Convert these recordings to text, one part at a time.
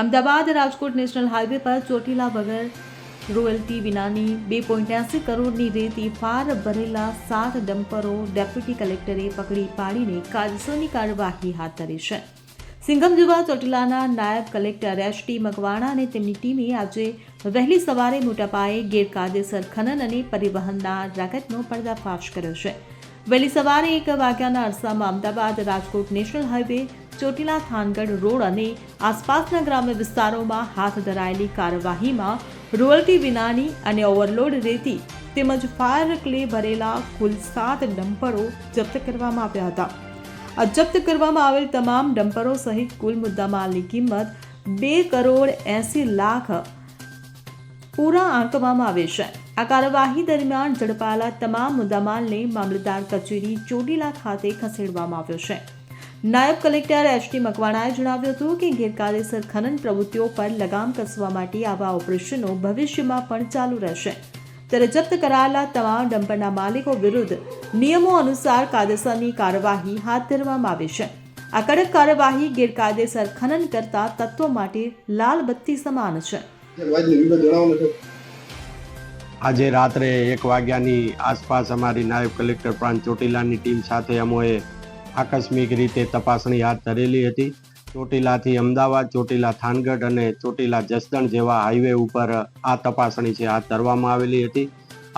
Ahmedabad Rajkot national highway પર ચોટીલા વગર royalty વિનાની 2.80 કરોડની રેતી પાર ભરેલા 7 ડમ્પરો ડેપ્યુટી કલેક્ટરે પકડી પાડીને કાયદેસરની કાર્યવાહી હાથ ધરી છે. સિંઘમ જેવા ચોટીલાના નાયબ કલેક્ટર એચ.ટી. મકવાણા અને તેમની ટીમે આજે વહેલી સવારે મોટા પાયે ગેરકાયદેસર ખનન અને પરિવહનના રેકેટનો પર્દાફાશ કર્યો છે. વહેલી સવારે 1 વાગ્યાના અરસામાં Ahmedabad Rajkot national highway Chotila Thangadh road અને આસપાસના ગ્રામ્ય વિસ્તારોમાં હાથ ધરાયેલી કાર્યવાહીમાં રોયલ્ટી વિનાની અને ઓવરલોડ રેતી તેમજ ફાયર ક્લે ભરેલા કુલ 7 ડમ્પરો જપ્ત કરવામાં આવ્યા હતા. આ જપ્ત કરવામાં આવેલ તમામ ડમ્પરો સહિત કુલ મુદ્દામાલની કિંમત 2,80,00,000 પૂરા આંકવામાં આવે છે. આ કાર્યવાહી દરમિયાન ઝડપાયેલા તમામ મુદ્દામાલને મામલતદાર કચેરી ચોટીલા ખાતે ખસેડવામાં આવ્યો છે. નાયબ કલેક્ટર એચ.ટી. મકવાણાએ જણાવ્યું હતું કે ગેરકાયદેસર ખનન પ્રવૃત્તિઓ પર લગામ કસવા માટે આવા ઓપરેશનો ભવિષ્યમાં પણ ચાલુ રહેશે. ત્યારે જપ્ત કરાયેલા તમામ ડમ્પરના માલિકો વિરુદ્ધ નિયમો અનુસાર કાયદેસરની કાર્યવાહી હાથ ધરવામાં આવી છે. આ કડક કાર્યવાહી ગેરકાયદેસર ખનન કરતા તત્વો માટે લાલ બત્તી સમાન છે. આજે રાત્રે 1 વાગ્યાની આસપાસ અમારી નાયબ કલેક્ટર પ્રાંત ચોટીલાની ટીમ સાથે અમોએ આકસ્મિક રીતે તપાસણી હાથ ધરેલી હતી. ચોટીલાથી અમદાવાદ, ચોટીલા થાનગઢ અને ચોટીલા જસદણ જેવા હાઈવે ઉપર આ તપાસણી છે હાથ ધરવામાં આવેલી હતી.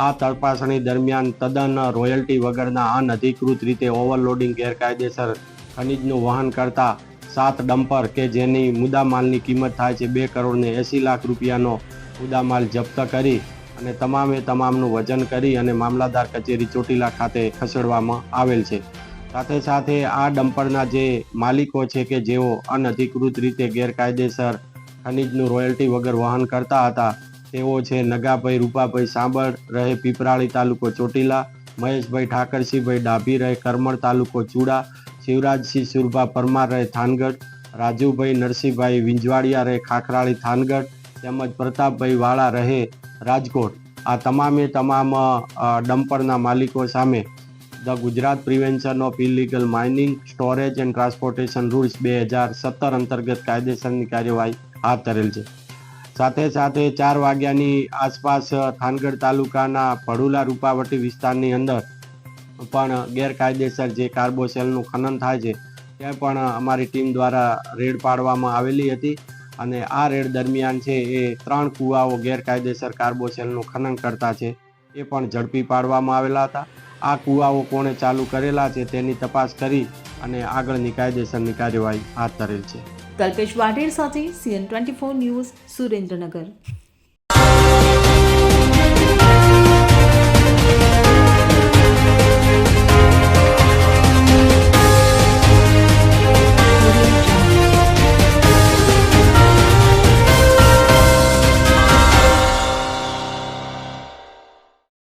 આ તપાસણી દરમિયાન તદ્દન રોયલ્ટી વગરના અનધિકૃત રીતે ઓવરલોડિંગ ગેરકાયદેસર ખનીજનું વહન કરતા 7 ડમ્પર કે જેની મુદ્દામાલની કિંમત થાય છે 2,80,00,000 રૂપિયાનો મુદ્દામાલ જપ્ત કરી અને તમામનું વજન કરી અને મામલતદાર કચેરી ચોટીલા ખાતે ખસેડવામાં આવેલ છે. સાથે સાથે આ ડમ્પરના જે માલિકો છે કે જેઓ અનધિકૃત રીતે ગેરકાયદેસર ખનીજનું રોયલ્ટી વગર વહન કરતા હતા તેઓ છે નગાભાઈ રૂપાભાઈ સાંબળ રહે પીપરાળી તાલુકો ચોટીલા, મહેશભાઈ ઠાકરસિંહભાઈ ડાભી રહે કરમળ તાલુકો ચૂડા, શિવરાજસિંહ સુરભા પરમાર રહે થાનગઢ, રાજુભાઈ નરસિંહભાઈ વિંજવાડિયા રહે ખાખરાળી થાનગઢ તેમજ પ્રતાપભાઈ વાળા રહે રાજકોટ. આ તમામ ડમ્પરના માલિકો સામે the Gujarat prevention of illegal mining, storage and transportation rules 2017 અંતર્ગત કાયદેસરની કાર્યવાહી હાથ ધરેલ છે. સાથે સાથે 4 વાગ્યાની આસપાસ થાનગઢ તાલુકાના ભડુલા રૂપાવટી વિસ્તારની અંદર પણ ગેરકાયદેસર જે કાર્બોસેલનું ખનન થાય છે ત્યાં પણ અમારી ટીમ દ્વારા રેડ પાડવામાં આવેલી હતી અને આ રેડ દરમિયાન છે એ 3 કૂવાઓ ગેરકાયદેસર કાર્બોસેલનું ખનન કરતા છે એ પણ ઝડપી પાડવામાં આવેલા હતા. આ કૂવાઓ કોણે ચાલુ કરેલા છે તેની તપાસ કરી અને આગળની કાયદેસરની કાર્યવાહી હાથ ધરેલ છે. કલ્પેશ વાઢેર સાથે CN24 ન્યૂઝ, સુરેન્દ્રનગર.